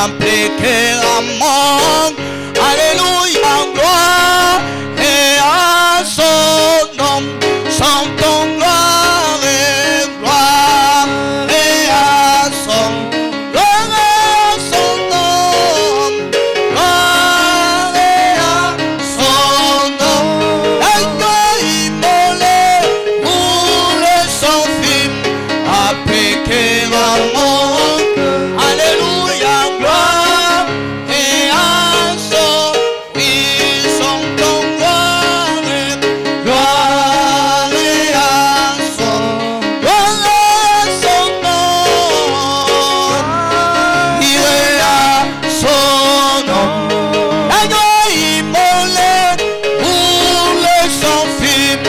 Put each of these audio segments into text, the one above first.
appliquer à mon. Alléluia, gloire et à son nom. Chantons gloire et gloire et à son nom. Gloire et à son nom. Gloire et à son nom. L'agneau immolé roule son film, appliquer à mon. Alléluia, gloire et à son. Oui, chantons gloire et à son. Gloire et à son nom. Il est à son nom. L'agneau immolé roule son film,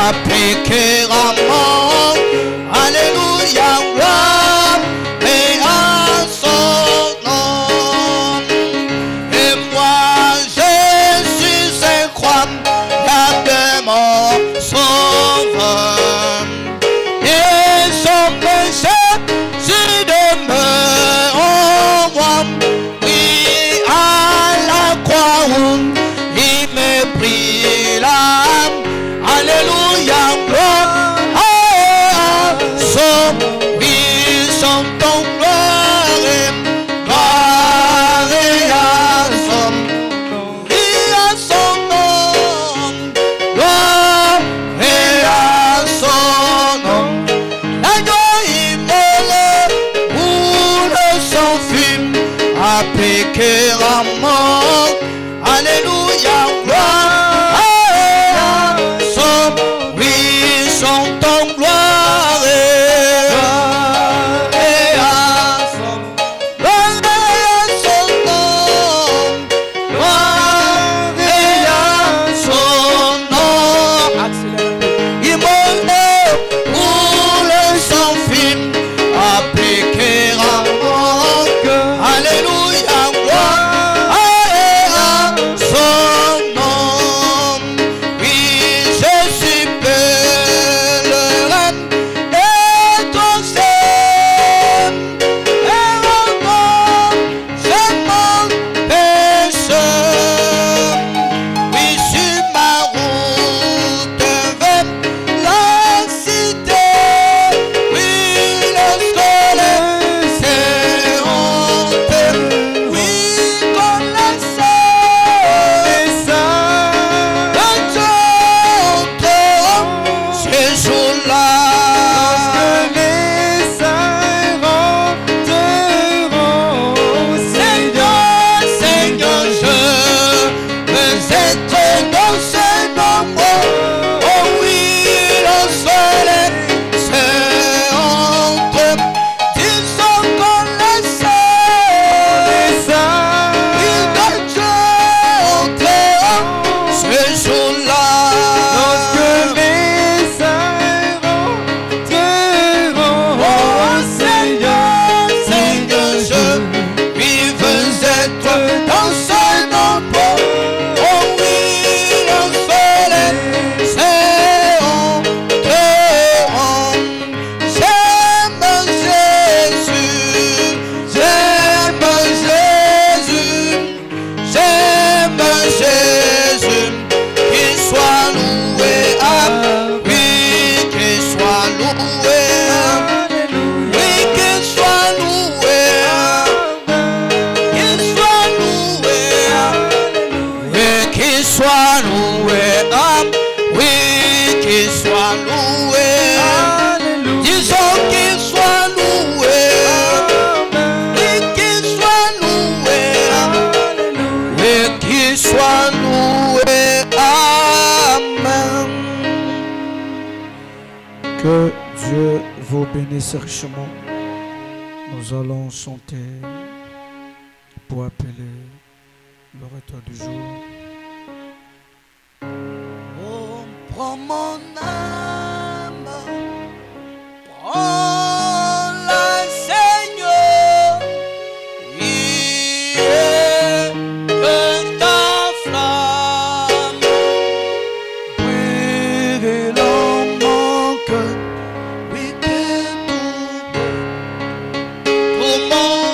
appliquer à mort. Alléluia, gloire et à son nom. Et moi je suis un croyablement sauveur. Et son péché se demeure en moi. Oui, à la croix où il me prit l'âme. Alléluia, gloire à son. Oui, chantons gloire et à son. Et à son nom. Gloire et à son nom. L'agneau immolé roule son film, appliquer à mort. Alléluia, gloire à son. Oui, chantons gloire et à son. Gloire et à son nom. Gloire et à son nom. Immolé roule son film, appliquer à mort. Alléluia, gloire et à son nom. Oui, je suis pèlerin étranger, et encore c'est mon péché. Oui, sur ma route vers la cité, oui, le soleil s'est honte. Oui, qu'on le sait, ces jours-là, les saints rentreront. Seigneur, Seigneur, je veux être dans ce nombre. Oh oui, le soleil s'est honte. Disons qu'on le sait, les saints de Dieu entreront ce jour-là. Lorsque les saints rentreront. Oh Seigneur, Seigneur, je veux être dans ce nombre. Oh oui, le soleil s'est honte. J'aime Jésus, j'aime Jésus, j'aime Jésus. Qu'il soit loué, oui, qu'il soit loué, oui, qu'il soit loué, qu'il soit loué, oui, qu'il soit loué, oui, qu'il soit loué. Disons qu'il soit loué, oui, qu'il soit loué, oui, qu'il soit loué. Amen. Que Dieu vous bénisse richement. Nous allons chanter pour appeler le retour du jour. Oh, prends mon âme, prends-la, Seigneur, oui, que ta flamme brûle dans mon cœur, oui, que tout pour mon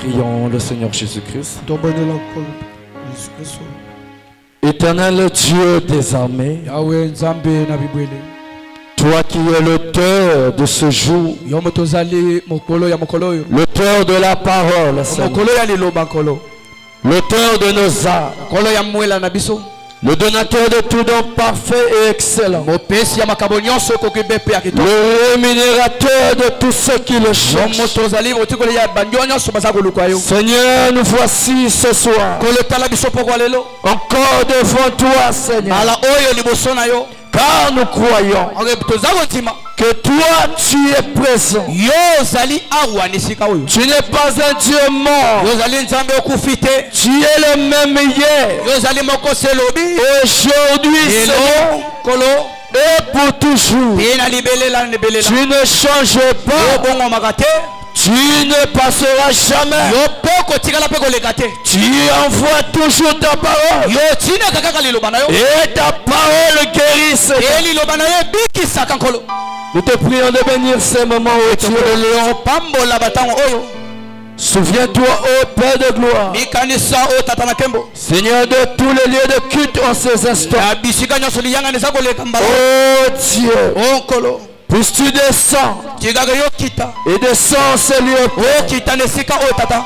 prions le Seigneur Jésus-Christ. tobonela nkolo Yesu Kristo. Éternel Dieu des armées, Yahweh nzambe na bibwele. toi qui es l'auteur de ce jour, Yo motozali mokolo ya mokolo yo. l'auteur de la parole, Seigneur, Mokolo ya liloba nkolo. l'auteur de nos âmes, Mokolo ya mwela na biso. le donateur de tout don parfait et excellent, Mopesi ya makabo nyonso kokibe pe akito. le rémunérateur de tous ceux qui le Yo cherchent. motozali motikolo ya banyo nyonso baza koluka yo. Seigneur, nous voici ce soir, Kolo tala biso poko lelo. encore devant toi, Seigneur, Ala oyo liboso na yo. car nous croyons Ore tozako ntima. que toi, tu es présent. Yo zali awa nisika oyo. Tu n'es pas un Dieu mort. Yo zali nzambe okufite. Tu es le même hier, Yo zali moko selobi. aujourd'hui, Seigneur, Elo kolo. et pour toujours. Ina libelela nebelela. Tu ne changes Yo pas. bongo makate. Tu ne passeras jamais. Yo poko tikala pe koleka te. Tu envoies toujours ta parole. Yo tina kaka liloba na yo. Et ta parole guérit, Seigneur. E liloba na yo bikisaka nkolo. Nous te prions de bénir ces moments, ô Dieu. Yo pambola batango oyo. Souviens-toi, ô Père de gloire, Mikanisa o tata na kembo. Seigneur, de tous les lieux de culte en ces instants. Ya bisika nyonso liyanga nisa koleka mbala. Ô Dieu, O nkolo. puisses-tu descends Tikaka yo kita. et descends ces lieux O kita nesika o tata.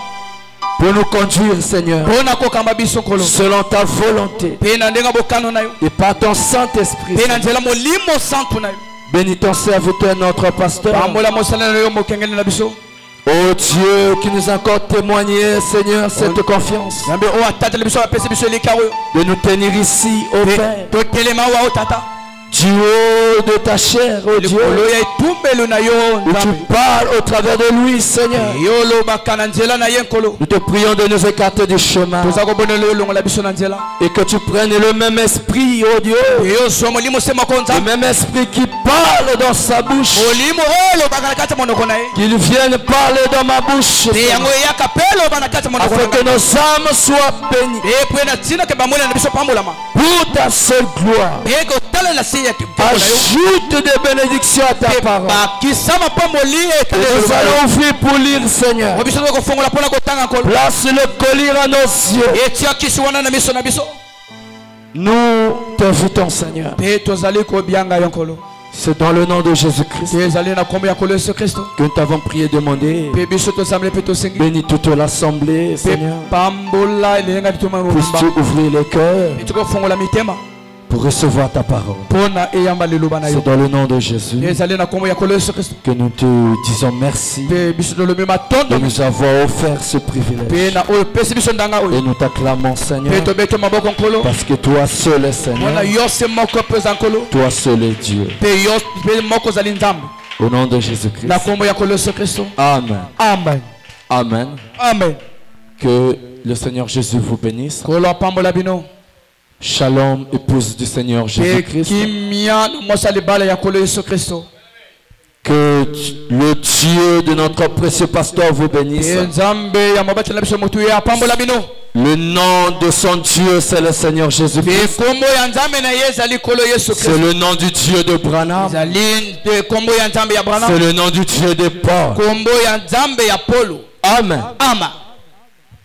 pour nous conduire, Seigneur, Pona kokamba biso nkolo. selon ta volonté Pe na ndenga bokano na yo. et par ton Saint-Esprit. Pe na nzela molimo santu na yo. Bénis ton serviteur, notre pasteur. Pambola mosala na yo mokengele na biso. Oh Dieu, qui nous a encore témoigné, Seigneur, cette confiance, Nambe o atata le biso apese biso leka oyo. de nous tenir ici, ô Père, To telema wa o tata. du haut de ta chair, ô Dieu, Likolo ya etumbelo na yo où tu nzambe. parles au travers de lui, Seigneur. Yo lobaka na nzela na ye nkolo. Nous te prions de nous écarter du chemin Toza kobonela yo longola biso na nzela. et que tu prennes le même esprit, ô Dieu, Yo so molimo sema ko le nzambe. même esprit qui parle dans sa bouche, Molimo o lobaka na kati ya monoko na ye. qu'il vienne parler dans ma bouche, Te yango yaka pe lobaka na kati ya monoko afin na que ye. nos âmes soient bénies E pe na tina ke bamona na biso pambolama. pour ta seule gloire. E ko tala la se ya ke pe na yo. Ajoute des bénédictions à ta parole. Ba kisama pamboli e Et ke nous allons ouvrir pour lire, Seigneur. o biso ko fongola pona ko tanga nkolo. Place le collier à nos yeux. E tia kisi wana na miso na biso. Nous t'invitons, Seigneur. Pe tozali ko bianga yo nkolo. C'est dans le nom de Jésus-Christ Te zali na kombo ya nkolo Yesu Kristo. que nous t'avons prié et demandé. Pe biso tozamle pe tosengi. Bénis toute l'assemblée, Pe Seigneur. pambola elenga bituma Puisses-tu mobimba. ouvrir les cœurs E tiko fongola mitema. pour recevoir ta parole. Pona eyamba liloba na yo. C'est dans le nom de Jésus Te zali na kombo ya nkolo Yesu Kristo. que nous te disons merci Pe biso tolobi matondo. de nous avoir offert ce Pe privilège. na oyo pesi biso ndanga Et oyo. nous t'acclamons, Pe Seigneur, tobete maboko nkolo. parce que toi seul est Pona Seigneur, yo se moko pesa nkolo. toi seul est Dieu. Pe yo pe moko zali nzambe. Au nom de Jésus-Christ. Na kombo ya nkolo Yesu Kristo. Amen. Amen. Amen. Amen. Que le Seigneur Jésus vous bénisse. Kolo pambola bino. Shalom, épouse du Seigneur Pe Jésus-Christ. kimia na mosali bala ya nkolo Yesu Kristo. Que le Dieu de notre précieux pasteur vous bénisse. E nzambe ya mabati na biso motu ya pambola bino. Le nom de son Dieu, c'est le Seigneur Pe Jésus-Christ. kombo ya nzambe na ye zali kolo Yesu C'est Kristo. le nom du Dieu de Branham. Zali pe kombo ya nzambe ya C'est Branham. le nom du Dieu de Paul. Kombo ya nzambe ya Polo. Amen. Ama.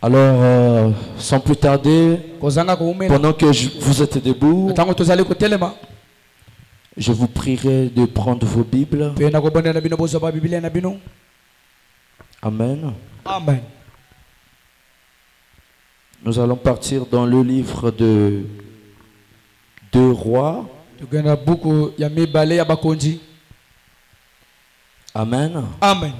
Alors, sans plus tarder, Kozanga ko umela. pendant que vous êtes debout, Tango tozali ko telema. je vous prierai de prendre vos Bibles. Pe na ko bonela bino bozo ba Biblia na bino. Amen. Amen. Nous allons partir dans le livre de 2 Rois. Tugenda buku ya mibale ya bakonzi. Amen. Amen.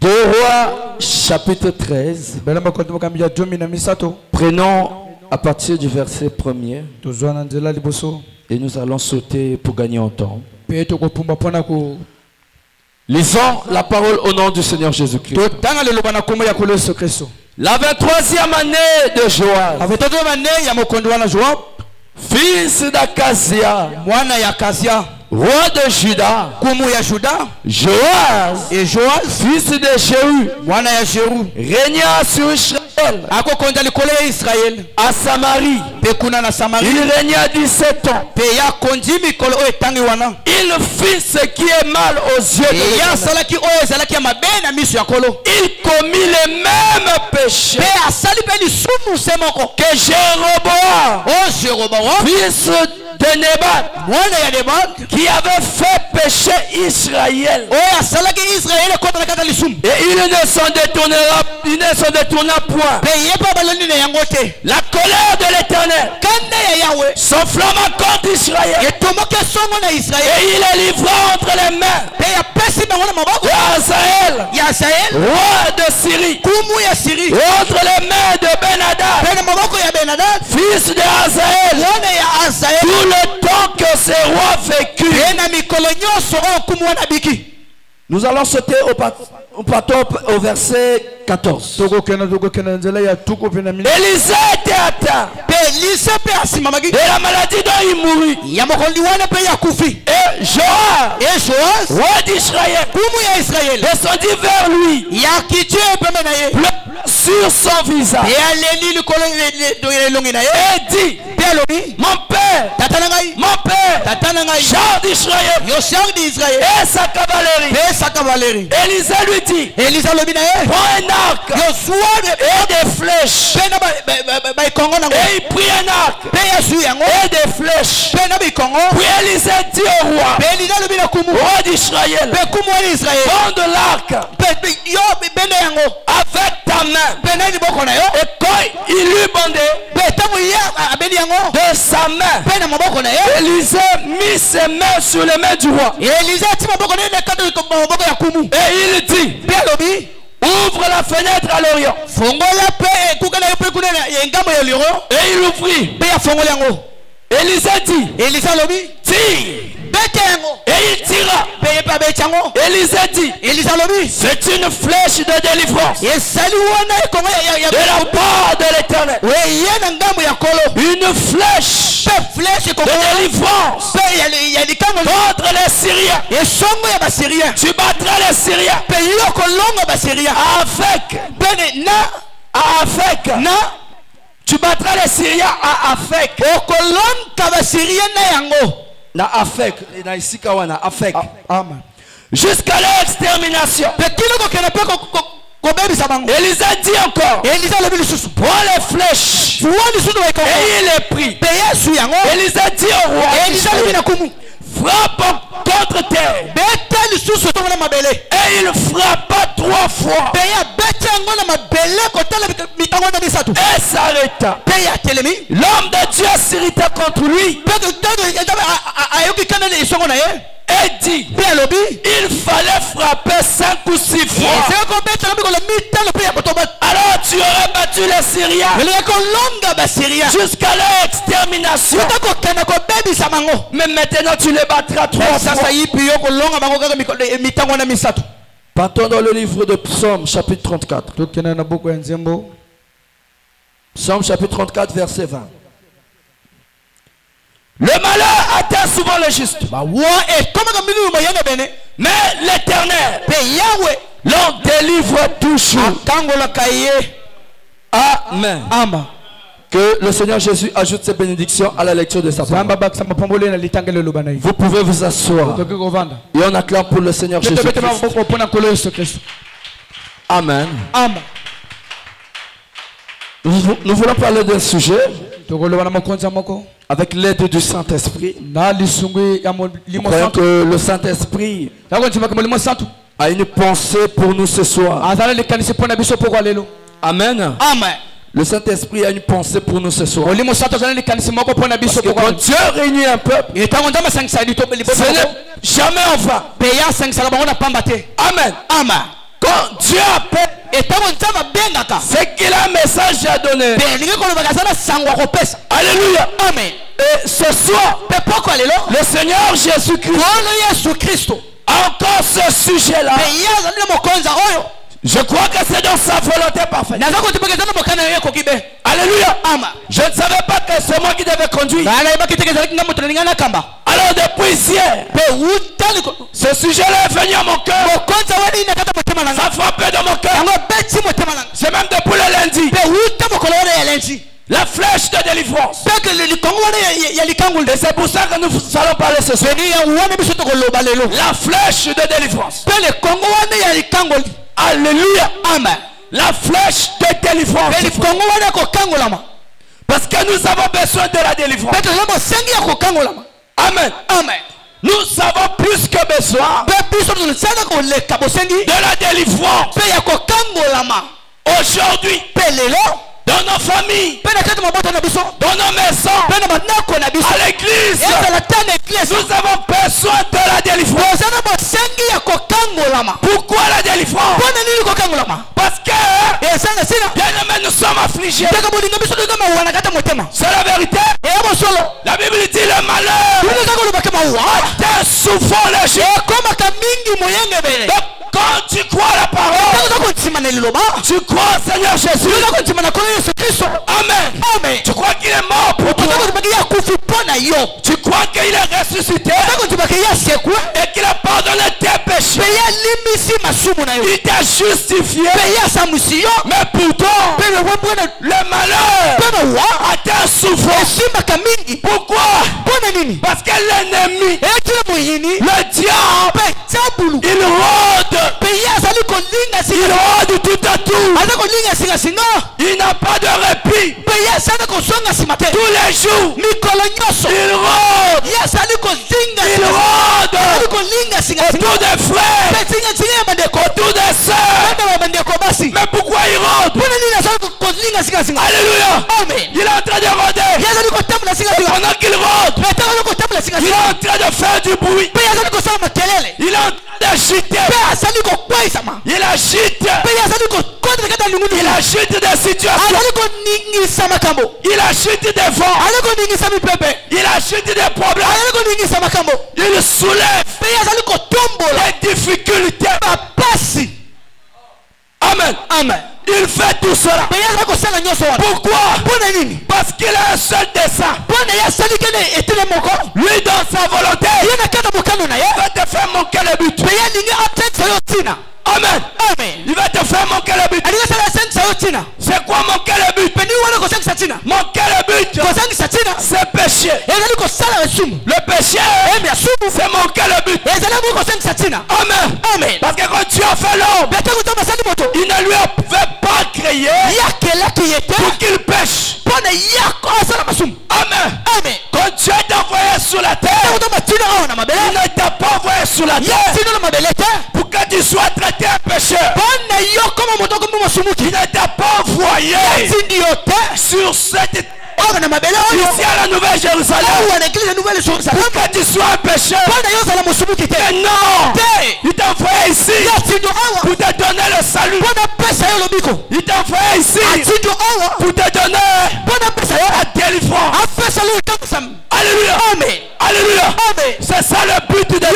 2 Rois, chapitre 13. Bela bakonzi bakambia 2007. Prenons à partir du verset 1er Tozwana nzela liboso. et nous allons sauter pour gagner en temps. Pe to ko pumba pona ko. Lisons la parole au nom du Seigneur Jésus-Christ. To tanga le lobana kombo ya kolo Yesu Kristo. La 23e année de Joas, Avetoto mane ya mokondo wana Joab. fils d'Akazia, Mwana ya Kasia. roi de Juda, Kumu ya Juda. Joas, Et Joas. fils de Jéhu, Mwana ya Jeru. régna sur Israël, Ako konda likolo ya Israel. à Samarie, Il régna 17 ans. Il fit ce qui est mal aux yeux de l'Éternel. Il commit les mêmes péchés que Jéroboam, fils de Nébat, qui avait fait pécher Israël. Et il ne s'en détourna point. La colère de l'Éternel s'enflamma contre Israël. Et il est livré entre les mains d'Hazaël, roi de Syrie, entre les mains de Ben-Hadad, fils de Hazaël, tout le temps que ces rois vécurent. Nous allons sauter au verset 14. Élisée était atteint de la maladie dont il mourut. Et Joas, roi d'Israël, descendit vers lui, sur son visage, et dit: mon père, char d'Israël, et sa cavalerie. Élisée lui dit: prends un arc et des flèches. Et il prit un arc et des flèches. Puis Élisée dit au roi d'Israël: prends de l'arc avec ta main. Et quand il lui bandait de sa main, Élisée mit ses mains sur les mains du roi. Et il dit: ouvre la fenêtre à l'Orient. Et il ouvrit. Élisée dit: tire. Et il tira. Élisée dit: c'est une flèche de délivrance de la part de l'Éternel. Une flèche de délivrance contre les Syriens. Tu battras les Syriens à Afek. Tu battras les Syriens à Afek. Jusqu'à leur extermination. Élisée dit encore: prends les flèches. Et il les prit. Élisée dit au roi: frappe contre terre. Et il frappa 3 fois. Et s'arrêta. L'homme de Dieu s'irrita contre lui et dit: il fallait frapper 5 ou 6 fois. Alors tu aurais battu les Syriens jusqu'à leur extermination. Mais maintenant tu les battras 3 fois. Partons dans le livre de Psaume chapitre 34. Psaume chapitre 34 verset 20. Le malheur atteint souvent le juste, mais l'Éternel l'en délivre toujours. Amen. Que le Seigneur Jésus ajoute ses bénédictions à la lecture de sa parole. Vous pouvez vous asseoir et on acclame pour le Seigneur Jésus-Christ. Amen. Nous voulons parler d'un sujet avec l'aide du Saint-Esprit. Nous croyons que le Saint-Esprit a une pensée pour nous ce soir. Amen. Le Saint-Esprit a une pensée pour nous ce soir. Parce que quand Dieu réunit un peuple, ce n'est jamais en vain. Amen. Quand Dieu appelle, c'est qu'il a un message à donner. Alléluia. Amen. Et ce soir, le Seigneur Jésus-Christ a encore ce sujet-là. Je crois que c'est dans sa volonté parfaite. Alléluia. Je ne savais pas que c'est moi qui devais conduire. Alors depuis hier, ce sujet-là est venu à mon cœur. Ça frappait dans mon cœur. C'est même depuis le lundi. La flèche de délivrance. Et c'est pour ça que nous allons parler ce soir. La flèche de délivrance. Alléluia. Amen. La flèche de délivrance. Parce que nous avons besoin de la délivrance. Amen. Amen. Nous avons plus que besoin de la délivrance. Aujourd'hui, dans nos familles, dans nos maisons, à l'église, nous avons besoin de la délivrance. Pourquoi la délivrance? Parce que, bien aimé, nous sommes affligés. C'est la vérité. La Bible dit le malheur atteint souvent les gens. Quand tu crois la parole, tu crois Seigneur Jésus. Amen. Amen. Tu crois qu'il est mort pour toi. Tu crois qu'il est ressuscité et qu'il a pardonné tes péchés. Il t'a justifié. Mais pourtant, le malheur atteint souvent. Pourquoi? Parce que l'ennemi, le diable, il rôde. Il rôde tout à tout. Il n'a pas de répit. Tous les jours, il rôde. Il rôde autour des frères, autour des sœurs. Mais pourquoi il rôde? Alléluia. Il est en train de rôder. Et pendant qu'il rôde, il est en train de faire du bruit. Il est en train d'agiter. Il agite. Il agite des situations. Il agite des vents. Il agite des problèmes. Il soulève les difficultés. Amen. Amen. Il fait tout cela. Pourquoi? Parce qu'il a un seul dessein. Lui, dans sa volonté, il va te faire manquer le but. Amen. Amen. Il va te faire manquer le but. C'est quoi manquer le but? Manquer le but, c'est péché. Le péché, c'est manquer le but. Amen. Amen. Parce que quand Dieu a fait l'homme, il ne lui avait pas créé pour qu'il pêche. Amen. Amen. Quand Dieu t'a envoyé sur la terre, il ne t'a pas envoyé sur la terre pour que tu sois traité un pécheur. Il ne t'a pas envoyé sur cette ici à la Nouvelle Jérusalem pour que tu sois un pécheur. Mais non, il t'a envoyé ici pour te donner le salut. Il t'a envoyé ici pour te donner la délivrance. Alléluia. Amen. Alléluia. C'est ça le but de Dieu.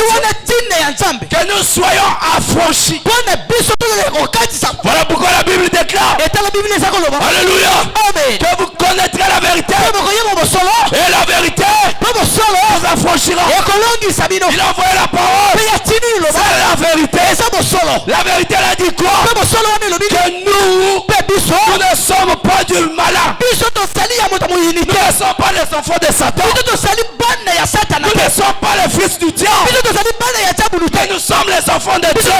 Que nous soyons affranchis. Voilà pourquoi la Bible déclare. Alléluia. Que vous connaîtrez la vérité. Et la vérité vous affranchira. Il a envoyé la parole. C'est la vérité. La vérité elle a dit quoi? Que nous ne sommes pas du malin. Nous ne sommes pas les enfants de Satan. Nous ne sommes pas les fils du diable. Mais nous sommes les enfants de Dieu.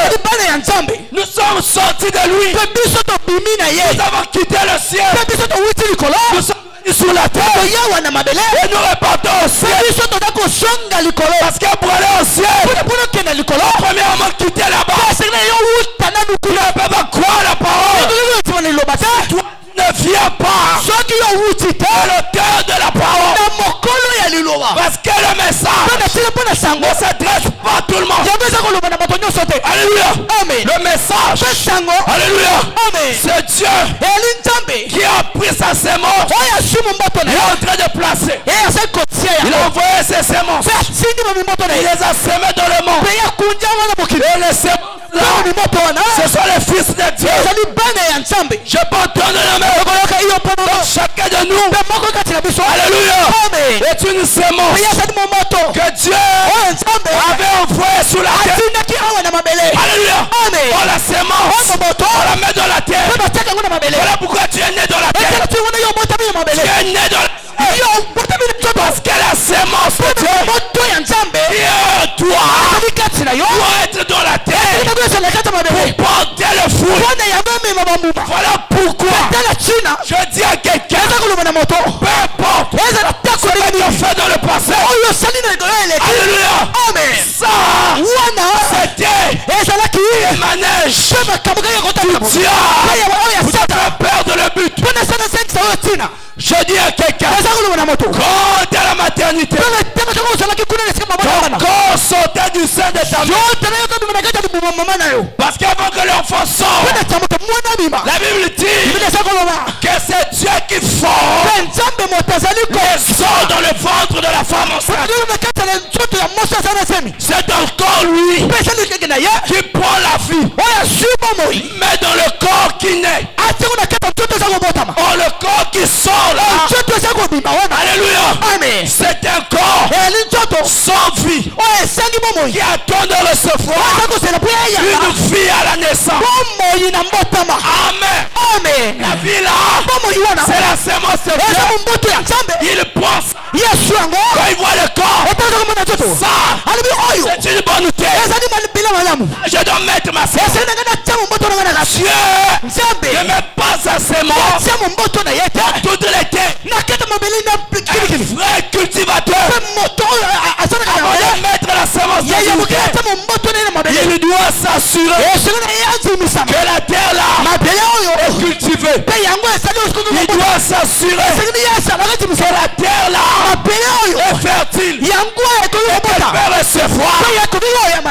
Nous sommes sortis de lui. Nous avons quitté le ciel. Nous sommes venus sur la terre. Et nous repartons au ciel. Parce que pour aller au ciel, premièrement quitter là-bas. Tu ne peux pas croire la parole. Toi, ne viens pas à l'auteur de la parole. Parce que le message ne s'adresse pas à tout le monde. Alléluia. Le message, alléluia, c'est Dieu qui a pris sa sémence. Il est en train de placer. Il a envoyé ses sémences. Il les a semées dans le monde. Et les sémences, ce sont les fils de Dieu. Je peux entendre la main. Donc chacun de nous, alléluia, est une sémence que Dieu avait envoyée sur la terre. Alléluia. On la sémence, on la met dans la terre. Voilà pourquoi tu es né dans la terre. Tu es Voilà pourquoi je dis à quelqu'un, peu importe ce que tu as fait dans le passé, alléluia, ça c'était un manège du diable pour te faire perdre le but. Je dis à quelqu'un, quand tu es à la maternité, ton corps sortait du sein de ta mère. Parce qu'avant que l'enfant sorte, la Bible dit que c'est Dieu qui forme les os dans le ventre de la femme enceinte. C'est encore lui qui prend la vie, mais dans le corps qui naît. Oh, le corps qui sort là, alléluia, c'est un corps sans vie qui attend de recevoir une vie à la naissance. Amen. La vie là, c'est la sémence de Dieu. Il pense, quand il voit le corps, ça, c'est une bonne nouvelle. Je dois mettre ma sémence. Dieu ne met pas sa sémence dans toute l'été. Un vrai cultivateur, avant de mettre la sémence il doit s'assurer que la terre là est cultivée. Il doit s'assurer que la terre là est fertile et qu'elle peut recevoir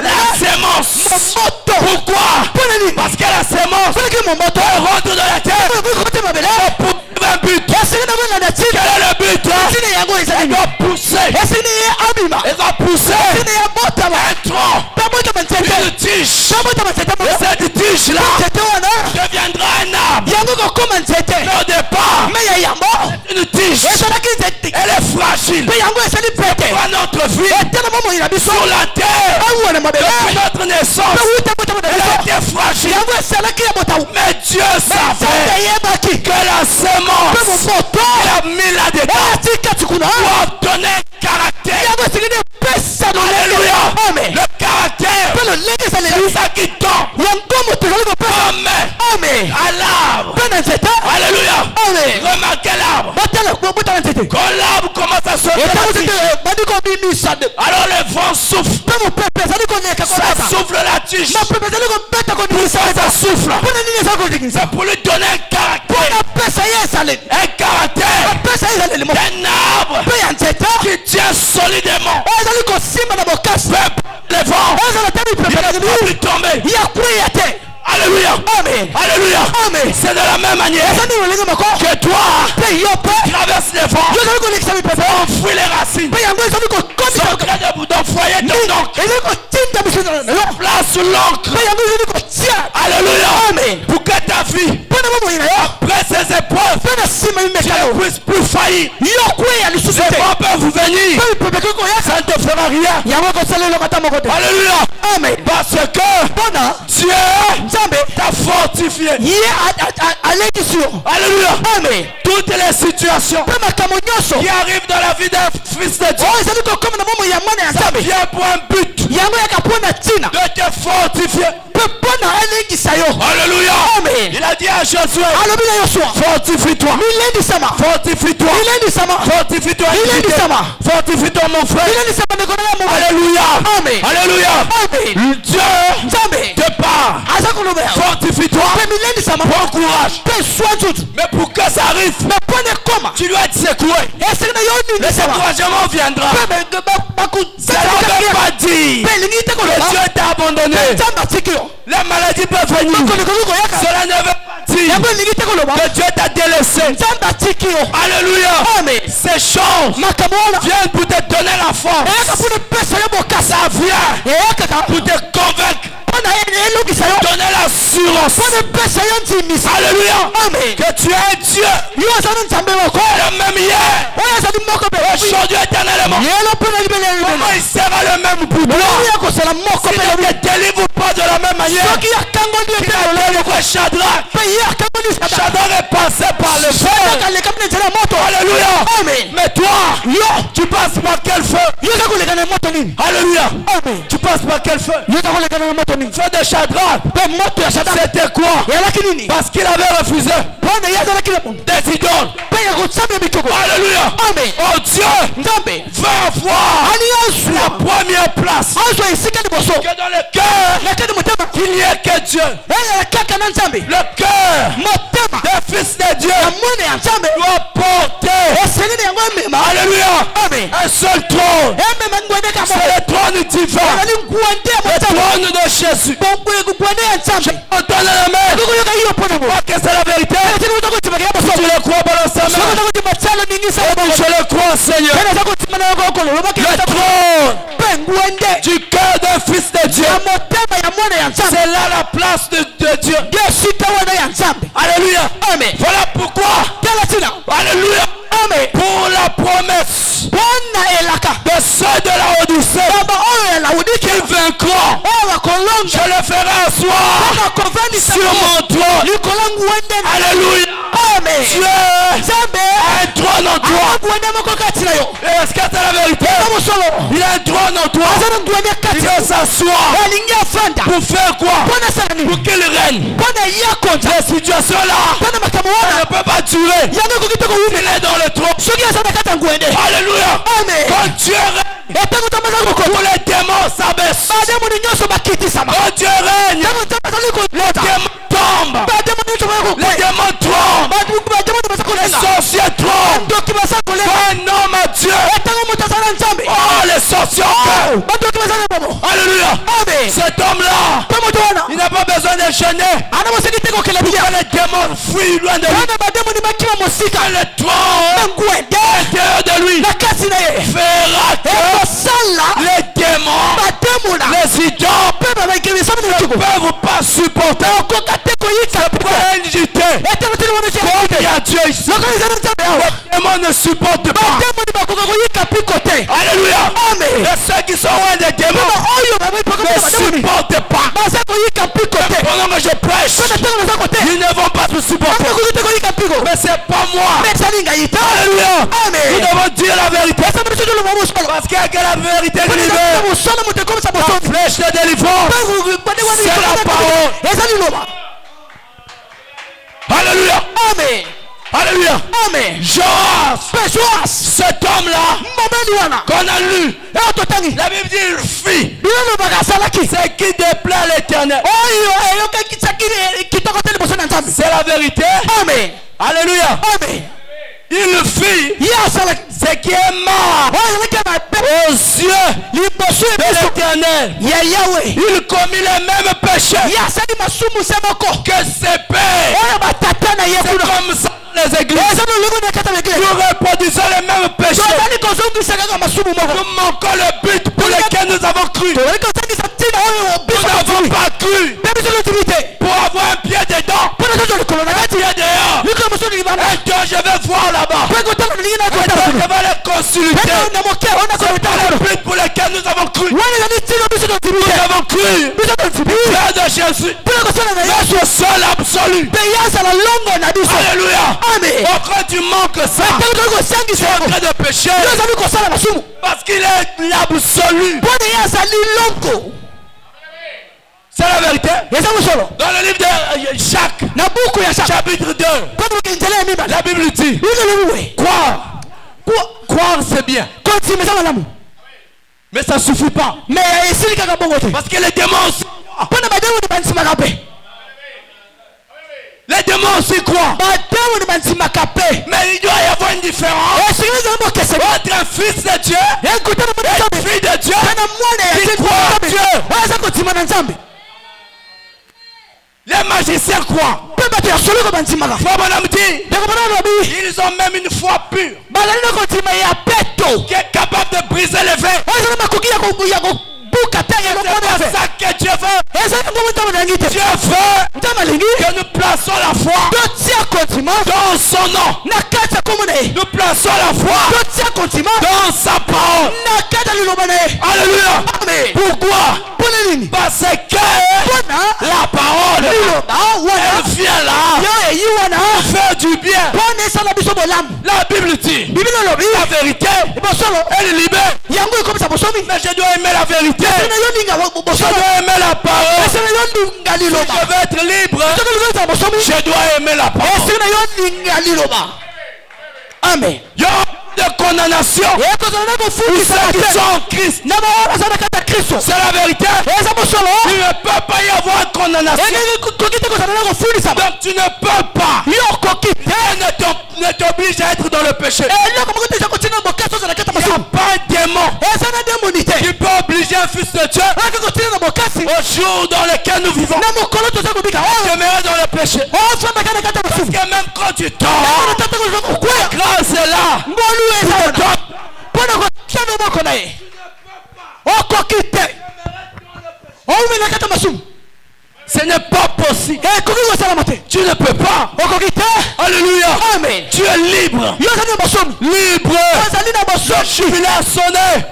la sémence. Pourquoi? Parce que la sémence rentre dans la terre pour un but. Quel est le but? Elle doit pousser. Elle doit pousser un tronc, une tige. Et cette tige là deviendra un arbre. Mais au départ, une tige, elle est fragile. Pour notre vie sur la terre, depuis notre naissance, elle a été fragile. Mais Dieu savait que la sémence, il a mis là-dedans pour obtenir caractère. Alléluia. Le caractère, c'est ça qui tombe. Amen. À l'arbre. Alléluia. Remarquez l'arbre. Quand l'arbre commence à sauter, alors le vent souffle. Ça souffle la tige. Ça souffle. C'est pour lui donner un caractère. Un caractère d'un arbre qui tient solidement. Le vent, il va plus tomber. Alléluia. Alléluia. C'est de la même manière que toi traverses les vents pour enfouir les racines. Secret d'enfoyer ton oncle. Place l'encre. Alléluia. Pour que ta vie, après ces épreuves, tu ne puisses plus faillir. Les vents peuvent vous venir. Ça ne te fera rien. Alléluia. Parce que Dieu t'a fortifié. Alléluia. Toutes les situations qui arrivent dans la vie d'un fils de Dieu, ça vient pour un but de te fortifier. Alléluia. Il a dit à Josué, fortifie-toi. Fortifie-toi. Fortifie-toi. Fortifie-toi mon frère. Alléluia. Alléluia. Dieu te parle. Fortifie-toi. Prends courage. Mais pour que ça arrive, tu dois être secoué. Le découragement viendra. Ça ne veut pas dire que Dieu t'a abandonné. La maladie peut venir. Cela ne veut pas dire que Dieu t'a délaissé. Alléluia. Ces choses viennent pour te donner la force. Ça vient pour te convaincre. Donner l'assurance. Alléluia. Que tu es un Dieu. Le même hier. Aujourd'hui éternellement. Comment il sera le même pour toi? S'il ne te délivre pas de la même manière. Shadrach est passé par le feu. Alléluia. Mais toi, tu passes par quel feu? Alléluia. Tu passes par quel feu? feu de Shadrach, c'était quoi? Parce qu'il avait refusé des idoles. Alléluia. Oh Dieu va avoir la première place. Que dans le cœur il n'y ait que Dieu. Le cœur des fils de Dieu doit porter, alléluia, un seul trône. C'est le trône divin, le trône de Jésus. On donne la main. Ok, c'est la vérité. Tu le crois, balance ta main. Je le crois, Seigneur. Le trône du cœur d'un fils de Dieu, c'est là la place de Dieu. Alléluia. Voilà pourquoi. Alléluia. Pour la promesse de ceux de la Odyssée qui vaincront, je le ferai asseoir sur mon trône. Alléluia. Dieu a un trône en toi. Est-ce que c'est la vérité? Il a un trône en toi. Il veut s'asseoir. Pour faire quoi? Pour qu'il règne. Les situations là, elle ne peut pas durer. Il est dans le trône. Alléluia. Quand Dieu règne, tous les démons s'abaissent. Quand Dieu règne, les démons tombent. Les démons tombent. Les sorciers tombent. Quand un homme à Dieu, oh, les sorciers tombent. Alléluia. Cet homme-là, il n'a pas besoin de gêner. Pour que les démons fuient loin de lui. Que le trône à l'intérieur de lui fera que les démons, les idoles ne peuvent pas supporter. C'est pas indigité. Il y a Dieu ici. Les démons ne supportent pas. Alléluia. Et ceux qui sont loin des démons ne supportent pas. Pendant que je prêche, ils ne vont pas se supporter. Mais c'est pas moi. Alléluia. Nous devons dire la vérité. Parce qu'il y a que la vérité délivrée. La flèche de délivrance, c'est la parole. Alléluia. Alléluia. Joas, cet homme-là qu'on a lu, la Bible dit il fuit. C'est qui déplaît à l'Éternel. C'est la vérité. Alléluia. Il fuit ce qui est mort aux yeux de l'Éternel. Il commit les mêmes péchés que ses pères. C'est comme ça les églises. Nous reproduisons les mêmes péchés. Nous manquons le but pour lequel nous avons cru. Nous n'avons pas cru. Pour avoir un pied dedans, un pied dehors. Et je vais voir là-bas. Je vais les consulter. C'est le but pour lequel nous avons cru. Nous avons cru. Père de Jésus. Notre seul absolu. Alléluia. Quand tu manques ça, tu es en train de pécher. Parce qu'il est l'absolu. C'est la vérité. Dans le livre de Jacques, chapitre 2, la Bible dit croire c'est bien. Mais ça ne suffit pas. Parce que les démons aussi croient. Les démons aussi croient. Mais il doit y avoir une différence entre un fils de Dieu et une fille de Dieu qui croit à Dieu. Les magiciens croient. Ils ont même une foi pure qui est capable de briser les verres. C'est ça que Dieu veut. Dieu veut que nous plaçons la foi dans son nom. Nous plaçons la foi dans sa parole. Alléluia. Pourquoi? Parce que la parole, elle vient là pour faire du bien. La Bible dit la vérité, elle libère. Mais je dois aimer la vérité. Je dois aimer la parole. Si je veux être libre, je dois aimer la parole. Amen. Il y a de condamnation pour ceux qui sont en Christ. C'est la vérité. Il ne peut pas y avoir condamnation. Donc tu ne peux pas. Ne t'oblige à être dans le péché. Il n'y a pas un démon qui peut obliger un fils de Dieu au jour dans lequel nous vivons demeurer dans le péché. Parce que même quand tu tombes, la grâce est là. Ce n'est pas possible. Tu ne peux pas. Alléluia. Amen. Tu es libre. Libre. Le jubilé a sonné.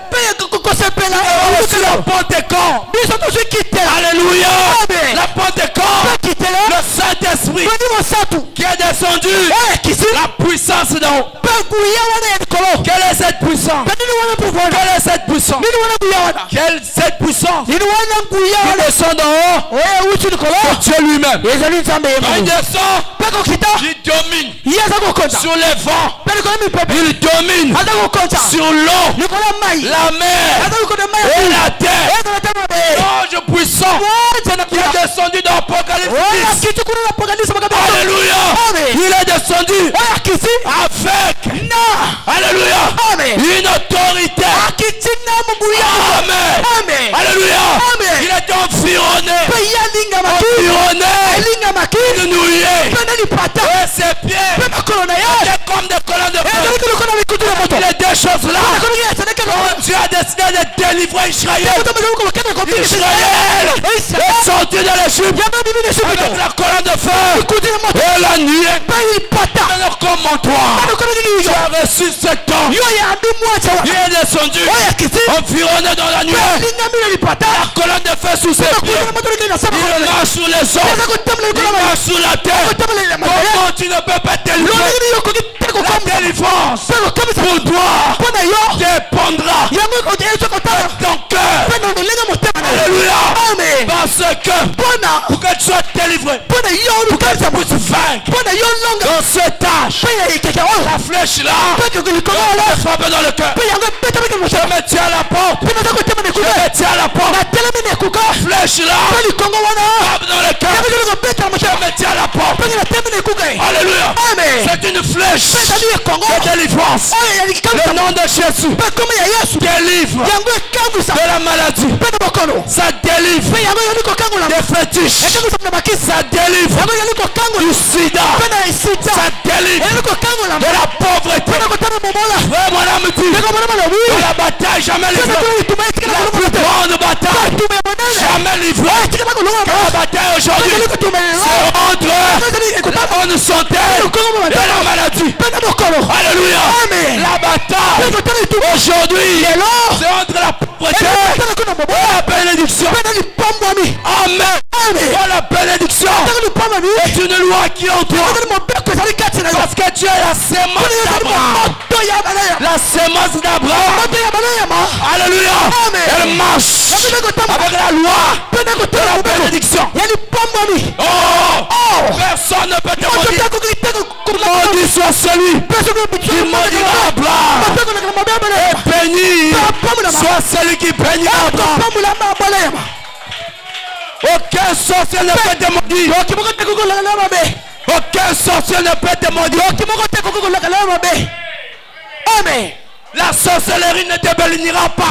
C'est la Pentecôte. Alléluia. La Pentecôte. Le Saint-Esprit qui est descendu. La puissance d'en haut. Quelle est cette puissance? Quelle est cette puissance? Quelle est cette puissance qui descend d'en haut? C'est Dieu lui-même. Il descend. Il domine sur les vents. Il domine sur l'eau, la mer et la terre. L'ange puissant qui est descendu dans l'Apocalypse 10. Alléluia. Il est descendu avec alléluia une autorité. Amen. Alléluia. Il est environné de nouiller. Et ses pieds étaient comme des colonnes de feu. Il y a deux choses là. Quand Dieu a décidé de délivrer Israël, Israël est sorti de l'Égypte avec la colonne de feu et la nuée. Alors comment toi tu as reçu ce temps? Il est descendu environné dans la nuée, la colonne de feu sous ses pieds. Il marche sur les eaux, il marche sur la terre. Comment tu ne peux pas délivrer? La délivrance pour toi dépendra de ton cœur. Alléluia. Parce que pour que tu sois délivré, pour que tu puisses vaincre dans cette tâche, la flèche là, je frappe dans le cœur. Je me tiens à la porte. Je me tiens à la porte. Flèche là, frappe dans le cœur. Je me tiens à la porte. Alléluia. C'est une flèche de délivrance. Le nom de Jésus délivre de la maladie. Ça délivre des fétiches. Ça délivre du sida. Ça délivre de la pauvreté. Frère, mon âme dit, de la bataille jamais livrée. La plus grande bataille jamais livrée. La bataille aujourd'hui, c'est entre une santé et la maladie. Alléluia. La bataille aujourd'hui, c'est entre la pauvreté et la bénédiction. Amen. Oh, la bénédiction est une loi qui est en toi. Parce que tu es la sémence d'Abraham. La sémence d'Abraham. Alléluia. Elle marche avec la loi de la bénédiction. Oh, personne ne peut te maudire. Maudit soit celui qui maudira Abraham. Et béni soit celui qui bénira Abraham. Aucun sorcier ne peut te maudire. Aucun sorcier ne peut te maudire. Amen. La sorcellerie ne te bénira pas.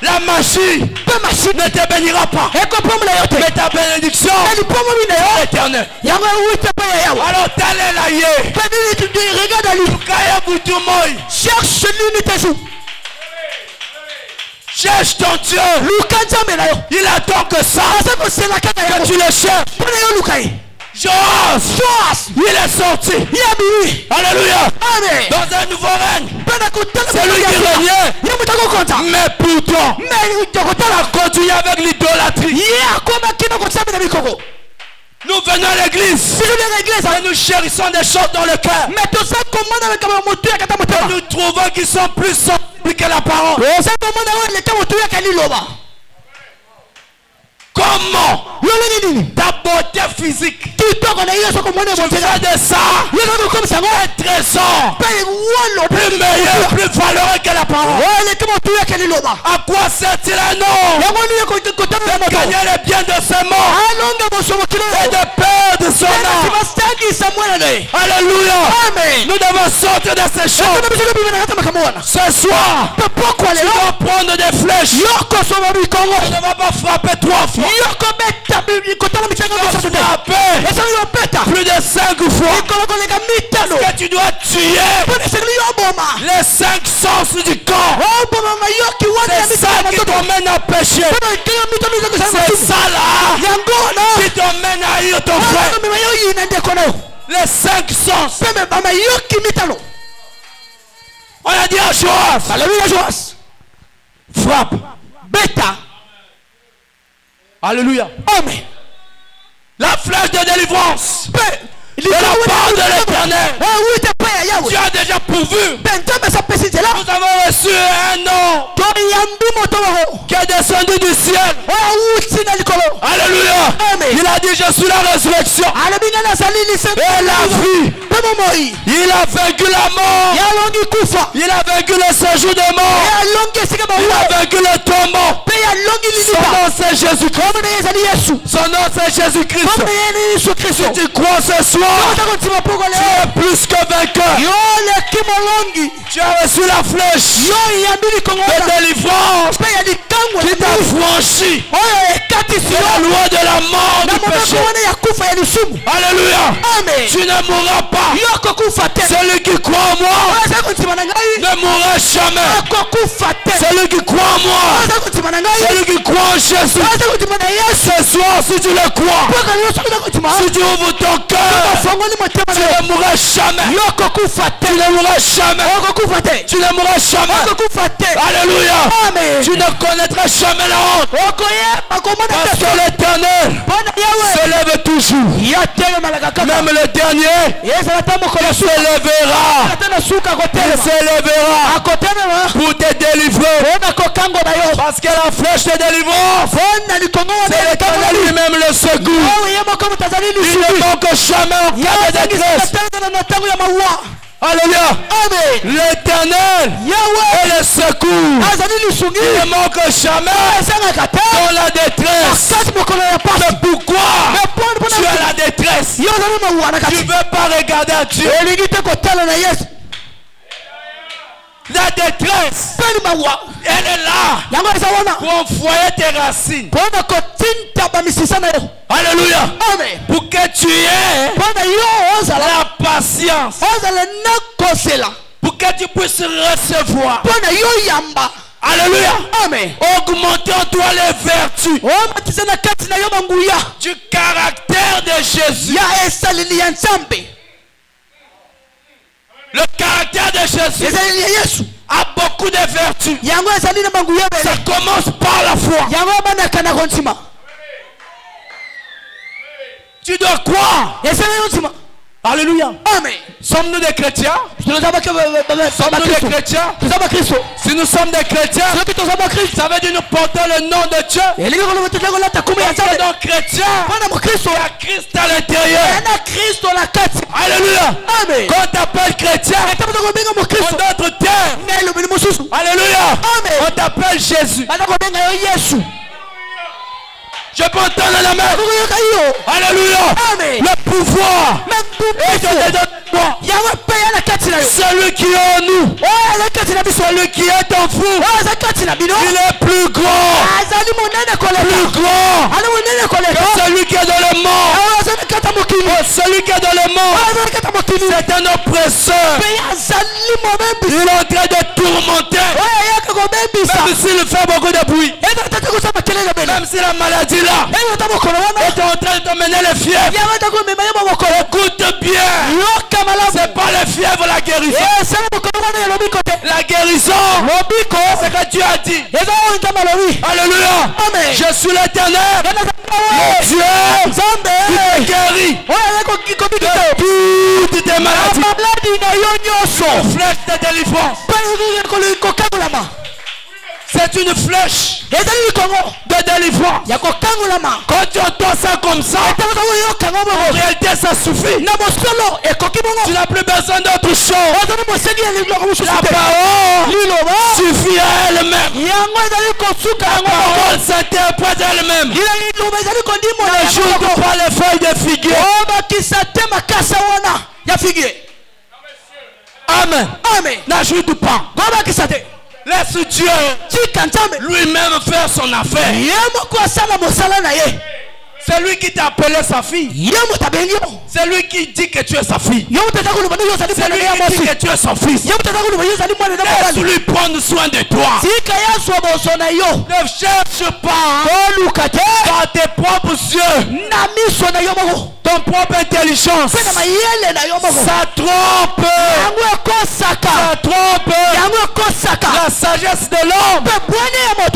La magie ne te bénira pas. Mais ta bénédiction est éternelle. Alors telle est la yé. Cherche l'unité. Cherche ton Dieu. Il attend que ça. Que tu le cherches. Joas, il est sorti. Alléluia. Dans un nouveau règne. C'est lui qui régnait. Mais pourtant, il a continué avec l'idolâtrie. Nous venons à l'église et nous chérissons des choses dans le cœur. Et nous trouvons qu'ils sont plus sensibles que la parole. Comment ta beauté physique, tu fais de ça un trésor plus meilleur, plus valeureux que la parole. À quoi sert-il un homme de gagner le bien de ce monde et de perdre son âme? Alléluia. Nous devons sortir de ces choses. Ce soir, tu dois prendre des flèches. Tu ne vas pas frapper 3 fois. Plus de 5 fois. Parce que tu dois tuer les 5 sens du corps. C'est ça qui t'emmène à pécher. C'est ça là qui t'emmène à haïr ton frère. Les 5 sens. On a dit à Joas, frappe. Bêta. Alléluia. Amen. La flèche de délivrance de la part de l'Éternel. Tu as déjà pourvu. Nous avons reçu un nom qui est descendu du ciel. Alléluia. Il a dit je suis la résurrection et la vie. Il a vaincu la mort. Il a vaincu le séjour de mort. Il a vaincu le tombeau. Son nom c'est Jésus-Christ. Son nom c'est Jésus-Christ. Si tu crois ce soir, tu es plus que vainqueur. Tu as reçu la flèche de délivrance qui t'a franchi la loi de la mort du péché. Alléluia. Tu ne mourras pas. Celui qui croit en moi ne mourra jamais. Celui qui croit en moi, celui qui croit en Jésus, ce soir si tu le crois, si tu ouvres ton cœur, tu ne mourras jamais. Tu ne mourras jamais. Tu ne mourras jamais. Alléluia. Tu ne connaîtras jamais la honte. Parce que l'Éternel se lève toujours. Même le dernier il se lèvera pour te délivrer. Parce que la flèche de délivrance, c'est l'Éternel lui-même le secours. Il ne manque jamais en cas de détresse. Alléluia. L'Éternel est le secours. Il ne manque jamais dans la détresse. Mais pourquoi tu as la détresse? Tu ne veux pas regarder à Dieu. La détresse, elle est là pour envoyer tes racines. Alléluia. Pour que tu aies la patience, pour que tu puisses recevoir. Alléluia. Augmenter en toi les vertus du caractère de Jésus. Le caractère de Jésus a beaucoup de vertus. Ça commence par la foi. Tu dois croire. Alléluia. Sommes-nous des chrétiens? Sommes-nous des chrétiens? Si nous sommes des chrétiens, ça veut dire nous porter le nom de Dieu. Parce que dans chrétien, il y a Christ à l'intérieur. Alléluia. Quand on t'appelle chrétien, en d'autres termes, alléluia, on t'appelle Jésus. Je peux entendre la main. Alléluia. Le pouvoir est de toi. Celui qui est en nous, celui qui est en vous, il est plus grand. Plus grand que celui qui est dans le monde. Celui qui est dans le monde, c'est un oppresseur. Il est en train de tourmenter. Même s'il fait beaucoup de bruit, même si la maladie là est en train de t'emmener les fièvres, écoute bien, c'est pas les fièvres la guérison. La guérison, c'est que Dieu a dit. Alléluia. Je suis l'Éternel, le Dieu qui te guéri de toutes tes maladies. Une flèche de délivrance. C'est une flèche de délivrance. Quand tu entends ça comme ça, en réalité ça suffit. Tu n'as plus besoin d'autre chose. La parole suffit à elle-même. La parole s'interprète elle-même. Ne joue pas les feuilles de figuier. Amen. N'ajoute pas. Laisse Dieu lui-même faire son affaire. C'est lui qui t'a appelé sa fille. C'est lui qui dit que tu es sa fille. C'est lui qui dit que tu es son fils. Laisse-lui prendre soin de toi. Ne cherche pas par tes propres yeux, ton propre intelligence. Ça trompe. Ça trompe. La sagesse de l'homme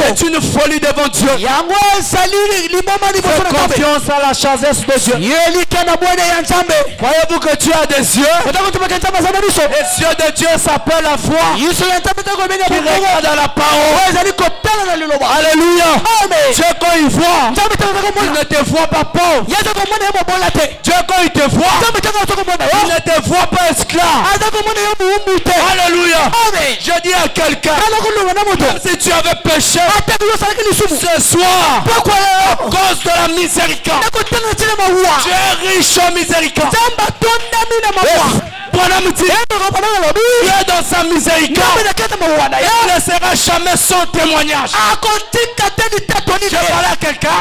est une folie devant Dieu. Fais confiance à la sagesse de Dieu. Croyez-vous que tu as des yeux? Les yeux de Dieu s'appellent la foi. Qui regarde à la parole. Alléluia. Dieu quand il voit, il ne te voit pas pauvre. Dieu quand il te voit, il ne te voit pas esclave. Alléluia. Je dis à quelqu'un, même si tu avais péché ce soir, à cause de la miséricorde, tu es riche en miséricorde. Dieu est dans sa miséricorde. Il ne laissera jamais son témoignage. Je parle à quelqu'un.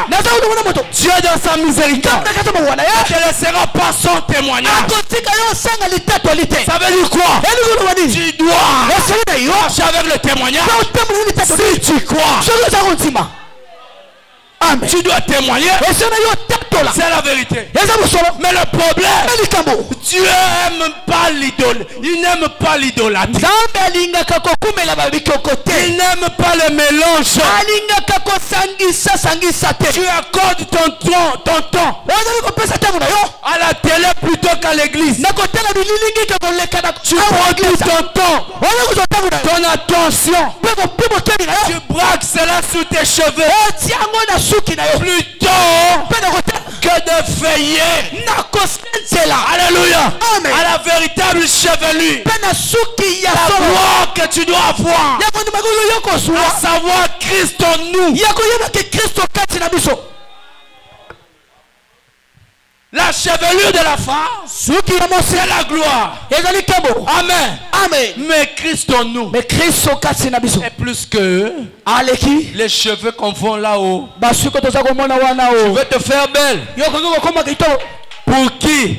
Dieu est dans sa miséricorde. Il ne te laissera pas son témoignage. Ça veut dire quoi? Tu dois marcher avec le témoignage. Si tu crois, amen, tu dois témoigner. C'est la vérité. Mais le problème, Dieu n'aime pas l'idole. Il n'aime pas l'idolâtrie. Il n'aime pas le mélange. Tu accordes ton temps à la télé plutôt qu'à l'église. Tu prends ton temps, ton attention. Tu braques cela sous tes cheveux plutôt que de veiller alléluia à la véritable chevelure, la gloire que tu dois avoir, à savoir Christ en nous. La chevelure de la femme, c'est la gloire. Amen. Mais Christ en nous est plus que les cheveux qu'on voit là-haut. Je veux te faire belle. Pour qui?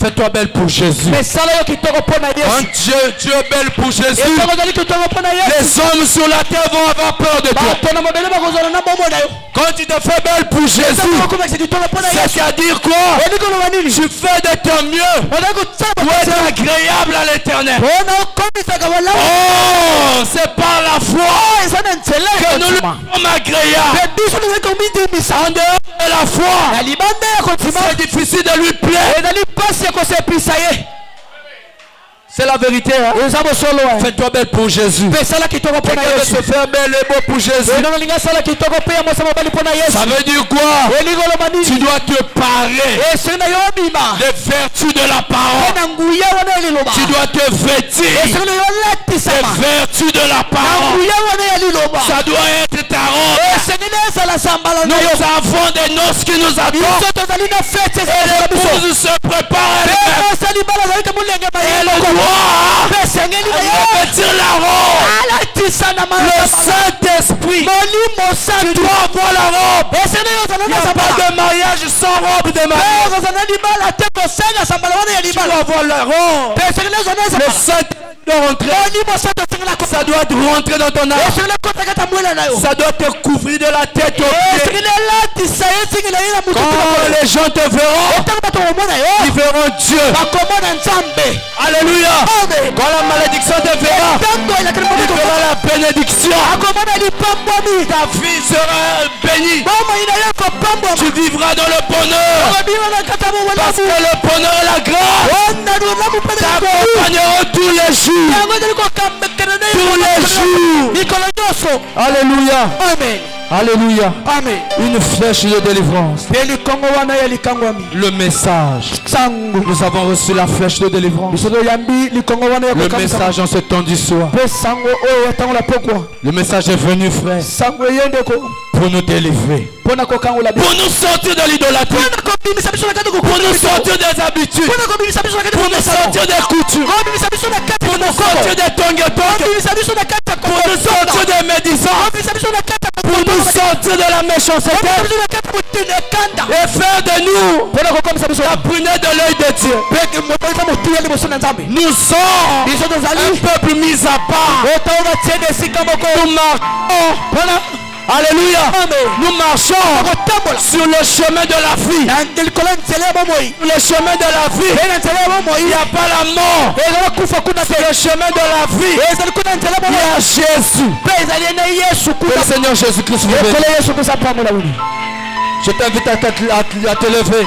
Fais-toi belle pour Jésus. Quand Dieu est belle pour Jésus, les hommes sur la terre vont avoir peur de toi. Quand tu te fais belle pour Jésus, c'est-à-dire quoi? Tu fais de ton mieux pour être agréable à l'Éternel. Oh, c'est par la foi que nous lui sommes agréables. En dehors de la foi, c'est difficile de lui plaire. C'est la vérité. Hein? Fais-toi belle pour Jésus. Quelqu'un veut se faire belle et beau pour Jésus. Ça veut dire quoi? Tu dois te parer des vertus de la parole. Tu dois te vêtir des vertus de la parole. Ça doit être ta robe. Nous avons des noces qui nous attendent. Et l'épouse se prépare elle-même. Revêtir la robe. Le Saint-Esprit. Tu dois avoir la robe. Il n'y a pas de mariage sans robe de mariage. Tu dois avoir la robe. Le Saint-Esprit rentrer. Ça doit rentrer dans ton âme. Ça doit te couvrir de la tête aux pieds. Quand les gens te verront, ils verront Dieu. Alléluia. Quand la malédiction te verra, il verra la bénédiction. Ta vie sera bénie. Tu vivras dans le bonheur. Parce que le bonheur et la grâce t'accompagneront tous les jours. Tous les jours. Alléluia. Amen. Alléluia. Amen. Une flèche de délivrance. Le message. Nous avons reçu la flèche de délivrance. Le message en ce temps du soir. Le message est venu, frère, pour nous délivrer, pour nous sortir de l'idolâtrie, pour nous sortir des habitudes, pour nous sortir des coutumes, pour nous sortir des tongues, pour nous sortir des médisances, pour nous sortir de la méchanceté et faire de nous la prunelle de l'œil de Dieu. Nous sommes un peuple mis à part. Nous marchons. Alléluia. Nous marchons sur le chemin de la vie. Le chemin de la vie. Il n'y a pas la mort. C'est le chemin de la vie. Il y a Jésus. Que le Seigneur Jésus-Christ vous bénisse. Je t'invite à te lever.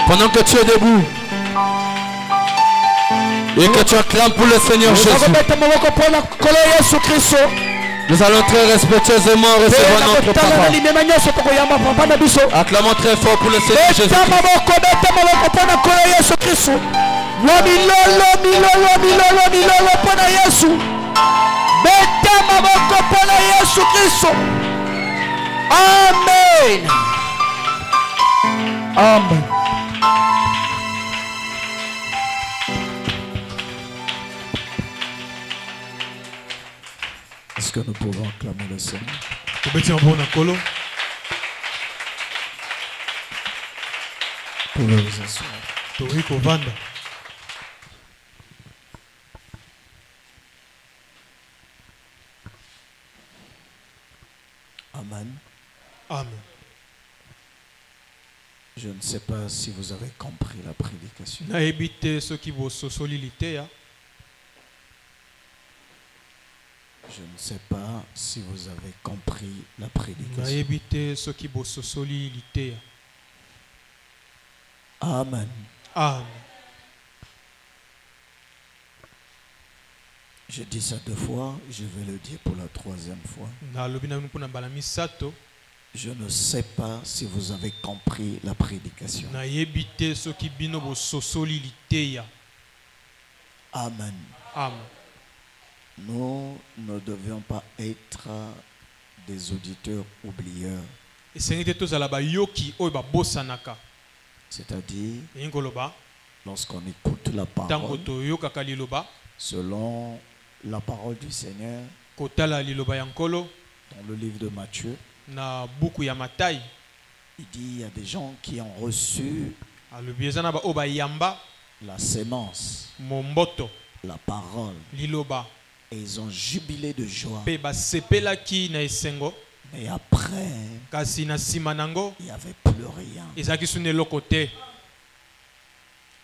Pendant que tu es debout et que tu acclames pour le Seigneur Jésus, nous allons très respectueusement recevoir notre papa. Acclamons très fort pour le Seigneur Jésus. Amen. Amen. Est-ce que nous pouvons acclamer le Seigneur? Pouvez vous asseoir. Amen. Amen. Je ne sais pas si vous avez compris la prédication. Je ne sais pas si vous avez compris la prédication. Amen. Amen. Je dis ça 2 fois, je vais le dire pour la 3e fois. Je ne sais pas si vous avez compris la prédication. Amen. Amen. Nous ne devions pas être des auditeurs oublieurs. C'est-à-dire, lorsqu'on écoute la parole, selon la parole du Seigneur, dans le livre de Matthieu, il dit il y a des gens qui ont reçu la sémence, la parole, et ils ont jubilé de joie. Mais après, il n'y avait plus rien.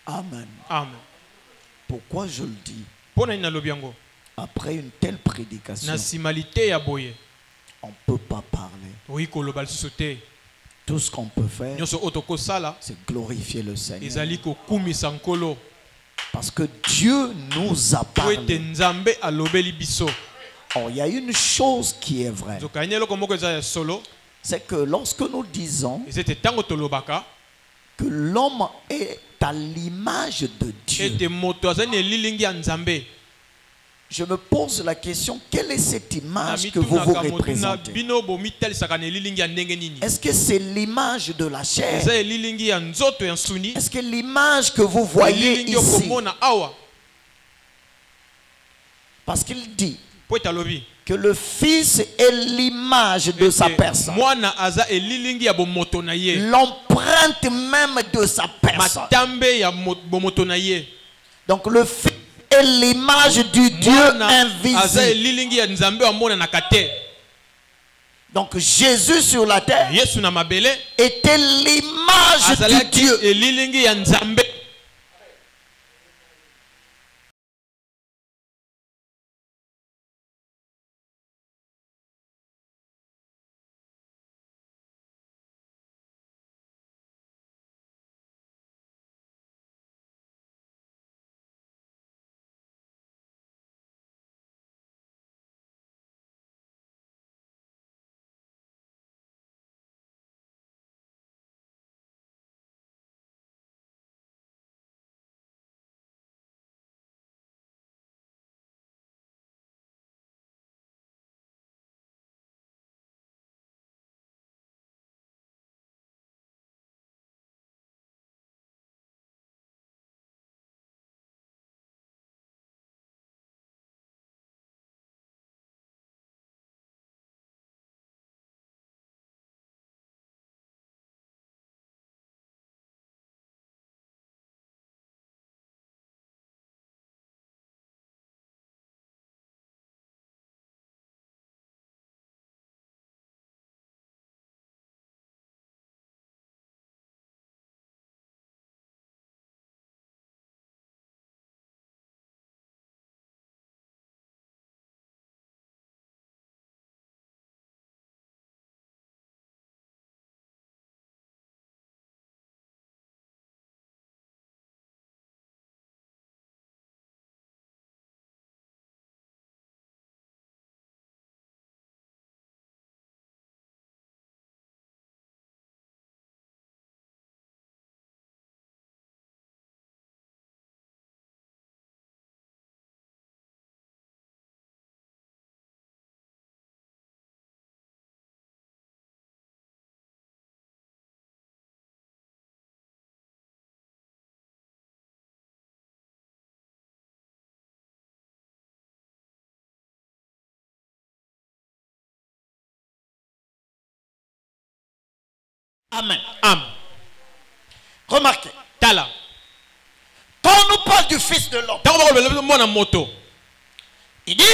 Amen. Amen. Pourquoi je le dis? Après une telle prédication, on ne peut pas parler. Tout ce qu'on peut faire, c'est glorifier le Seigneur. Parce que Dieu nous a parlé. Or, il y a une chose qui est vraie. C'est que lorsque nous disons que l'homme est à l'image de Dieu, je me pose la question, quelle est cette image que vous vous représentez? Est-ce que c'est l'image de la chair? Est-ce que l'image que vous voyez ici? Parce qu'il dit, que le Fils est l'image de sa personne. L'empreinte même de sa personne. Donc le Fils est l'image du Dieu invisible. Donc Jésus sur la terre était l'image du Dieu. Amen. Amen. Remarquez. Tala. Quand on nous parle du Fils de l'homme, il dit